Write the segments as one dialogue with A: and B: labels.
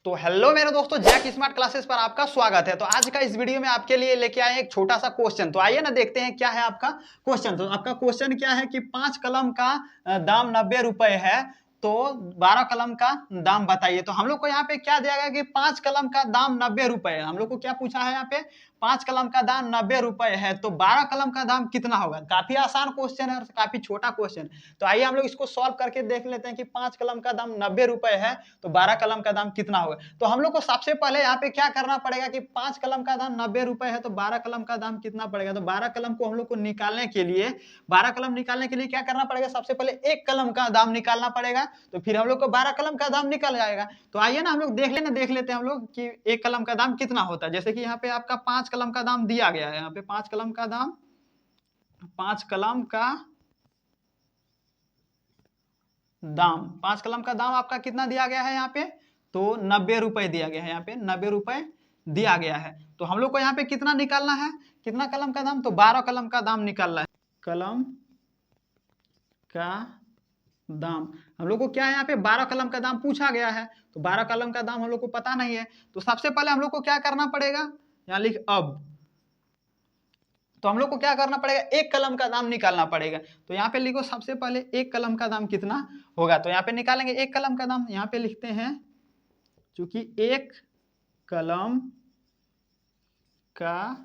A: तो हेलो मेरे दोस्तों, जैक स्मार्ट क्लासेस पर आपका स्वागत है। तो आज का इस वीडियो में आपके लिए लेके आए एक छोटा सा क्वेश्चन। तो आइए ना देखते हैं क्या है आपका क्वेश्चन। तो आपका क्वेश्चन क्या है कि 5 कलम का दाम 90 रुपए है, तो 12 कलम का दाम बताइए। तो हम लोग को यहाँ पे क्या दिया गया कि 5 कलम का दाम 90 रुपए है। हम लोग को क्या पूछा है यहाँ पे, 5 कलम का दाम 90 रुपए है, तो 12 कलम का दाम कितना होगा। काफी आसान क्वेश्चन है और काफी छोटा क्वेश्चन। तो आइए हम लोग इसको सॉल्व करके देख लेते हैं कि 5 कलम का दाम 90 रुपए है तो 12 कलम का दाम कितना होगा। तो हम लोग को सबसे पहले यहाँ पे क्या करना पड़ेगा कि 5 कलम का दाम 90 रुपए है तो 12 कलम का दाम कितना पड़ेगा। तो 12 कलम को हम लोग को निकालने के लिए 12 कलम निकालने के लिए क्या करना पड़ेगा, सबसे पहले एक कलम का दाम निकालना पड़ेगा। तो फिर हम लोग को 12 कलम का दाम निकल जाएगा। तो आइए ना हम लोग देख लेते हैं हम लोग कि एक कलम का दाम कितना होता है। जैसे कि यहाँ पे आपका 5 कलम का दाम दिया गया है। यहाँ पे 5 कलम का दाम, 5 कलम का दाम, 5 कलम का दाम आपका कितना दिया गया है यहाँ पे, तो 90 रुपए दिया गया है। यहाँ पे 90 रुपए दिया गया है। तो हम लोग को यहाँ पे कितना निकालना है, कितना कलम का दाम, तो 12 कलम का दाम निकालना है। कलम का दाम हम लोग को क्या है, यहाँ पे 12 कलम का दाम पूछा गया है। तो 12 कलम का दाम हम लोग को पता नहीं है। तो सबसे पहले हम लोग को क्या करना पड़ेगा, यहाँ लिख अब, तो हम लोग को क्या करना पड़ेगा, एक कलम का दाम निकालना पड़ेगा। तो यहाँ पे लिखो सबसे पहले एक कलम का दाम कितना होगा। तो यहाँ पे निकालेंगे एक कलम का दाम। यहाँ पे लिखते हैं, चूंकि एक कलम का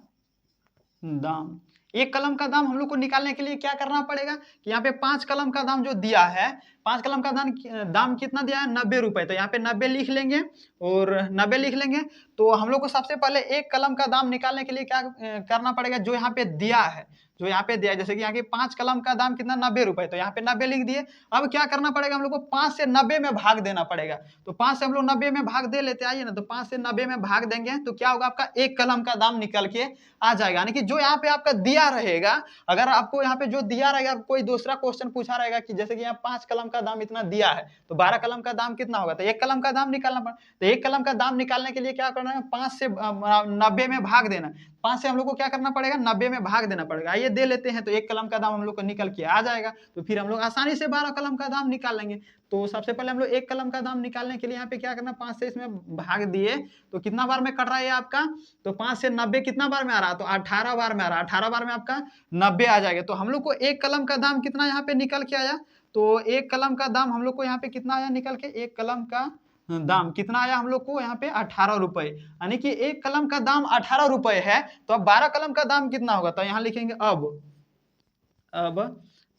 A: दाम, एक कलम का दाम हम लोग को निकालने के लिए क्या करना पड़ेगा कि यहाँ पे 5 कलम का दाम जो दिया है, 5 कलम का दाम कितना दिया है, 90 रुपए। तो यहाँ पे 90 लिख लेंगे और 90 लिख लेंगे। तो हम लोग को सबसे पहले एक कलम का दाम निकालने के लिए क्या करना पड़ेगा, जो यहाँ पे दिया है, जो यहाँ पे दिया है, जैसे कि यहाँ के 5 कलम का दाम कितना, 90 रुपए। तो यहाँ पे 90 लिख दिए। अब क्या करना पड़ेगा, हम लोग को 5 से 90 में भाग देना पड़ेगा। तो 5 से हम लोग 90 में भाग दे लेते, आइए ना। तो 5 से 90 में भाग देंगे तो क्या होगा, आपका एक कलम का दाम निकल के आ जाएगा। यानी कि जो यहाँ पे आपका दिया रहेगा, अगर आपको यहाँ पे जो दिया रहेगा, कोई दूसरा क्वेश्चन पूछा रहेगा कि जैसे कि यहाँ 5 कलम का दाम इतना दिया है तो 12 कलम का दाम कितना होगा, तो एक कलम का दाम निकालना पड़ा। तो एक कलम का दाम निकालने के लिए क्या करना है, 5 से 90 में भाग देना। 5 से हम लोग को क्या करना पड़ेगा, 90 में भाग देना पड़ेगा। आइए दे लेते हैं। तो एक कलम का दाम हम लोग को निकल के आ जाएगा। तो फिर हम लोग आसानी से 12 कलम का दाम निकाल लेंगे। तो सबसे पहले हम लोग एक कलम का दाम निकालने के लिए यहाँ पे क्या करना, 5 से इसमें भाग दिए तो कितना बार में कट रहा है आपका, तो 5 से 90 कितना बार में आ रहा है, तो 18 बार में आ रहा है। 18 बार में आपका 90 आ जाएगा। तो हम लोग को एक कलम का दाम कितना यहाँ पे निकल के आया, तो एक कलम का दाम हम लोग को यहाँ पे कितना आया निकल के, एक कलम का दाम कितना आया हम लोग को यहाँ पे 18 रुपए। यानी कि एक कलम का दाम 18 रुपए है। तो अब 12 कलम का दाम कितना होगा, तो यहाँ लिखेंगे अब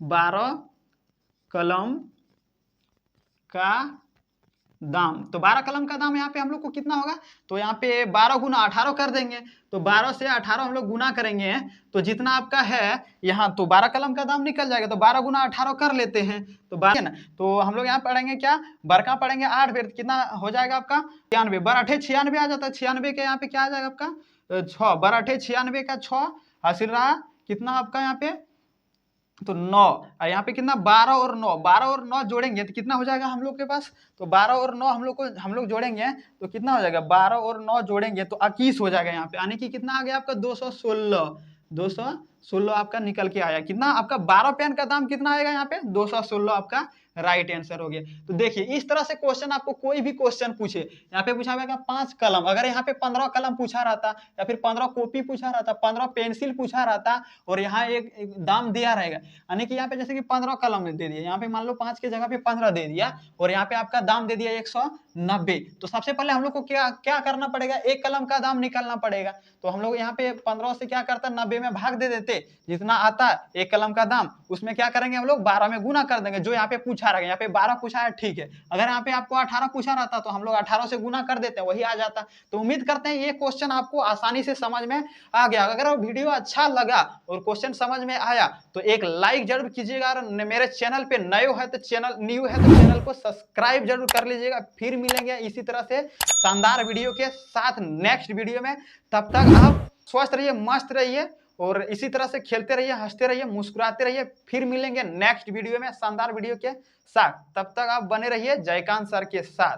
A: 12 कलम का दाम। तो 12 कलम का दाम यहाँ पे हम लोग को कितना होगा, तो यहाँ पे 12 गुना 18 कर देंगे। तो 12 से 18 हम लोग गुना करेंगे तो जितना आपका है यहाँ, तो 12 कलम का दाम निकल जाएगा। तो 12 गुना 18 कर लेते हैं तो 12 ना। तो हम लोग यहाँ पढ़ेंगे क्या, बड़का पढ़ेंगे 8 बेर, कितना हो जाएगा आपका 96, बर 8 96 आ जाता है। 96 के यहाँ पे क्या आ जाएगा आपका 6, बर 8 96 का 6 हासिल रहा कितना आपका यहाँ पे, तो 9। यहाँ पे कितना 12 और 9, 12 और 9 जोड़ेंगे तो कितना हो जाएगा हम लोग के पास, तो 12 और 9 हम लोग जोड़ेंगे तो कितना हो जाएगा, 12 और 9 जोड़ेंगे तो 21 हो जाएगा यहाँ पे। यानी कि कितना आ गया आपका 216 आपका निकल के आया। कितना आपका 12 पेन का दाम कितना आएगा यहाँ पे, 216 आपका राइट आंसर हो गया। तो देखिए इस तरह से क्वेश्चन आपको कोई भी क्वेश्चन पूछे, यहाँ पे पूछा होगा 5 कलम, अगर यहाँ पे 15 कलम पूछा रहता या फिर 15 कॉपी पूछा रहता, 15 पेंसिल पूछा रहता और यहाँ एक दाम दिया रहेगा, यानी कि यहाँ पे जैसे कि 15 कलम दे दिया, यहाँ पे मान लो 5 की जगह पे 15 दे दिया और यहाँ पे आपका दाम दे दिया 190। तो सबसे पहले हम लोग को क्या करना पड़ेगा, एक कलम का दाम निकालना पड़ेगा। तो हम लोग यहाँ पे 15 से क्या करता, 90 में भाग दे देते, जितना आता एक कलम का दाम उसमें क्या करेंगे हम लोग 12 में गुना कर देंगे। जो यहाँ पे पूछा रहेगा, यहाँ पे 12 पूछा है ठीक है, अगर यहाँ पे आपको 18 पूछा रहता तो हम लोग 18 से गुना कर देते, वही आ जाता। तो उम्मीद करते हैं ये क्वेश्चन आपको आसानी से समझ में आ गया। अगर वीडियो अच्छा लगा और क्वेश्चन समझ में आया तो एक लाइक जरूर कीजिएगा और मेरे चैनल पे न्यू है तो चैनल को सब्सक्राइब जरूर कर लीजिएगा। फिर मिलेंगे इसी तरह से शानदार वीडियो के साथ नेक्स्ट वीडियो में। तब तक आप स्वस्थ रहिए, मस्त रहिए और इसी तरह से खेलते रहिए, हंसते रहिए, मुस्कुराते रहिए। फिर मिलेंगे नेक्स्ट वीडियो में शानदार वीडियो के साथ। तब तक आप बने रहिए जयकांत सर के साथ।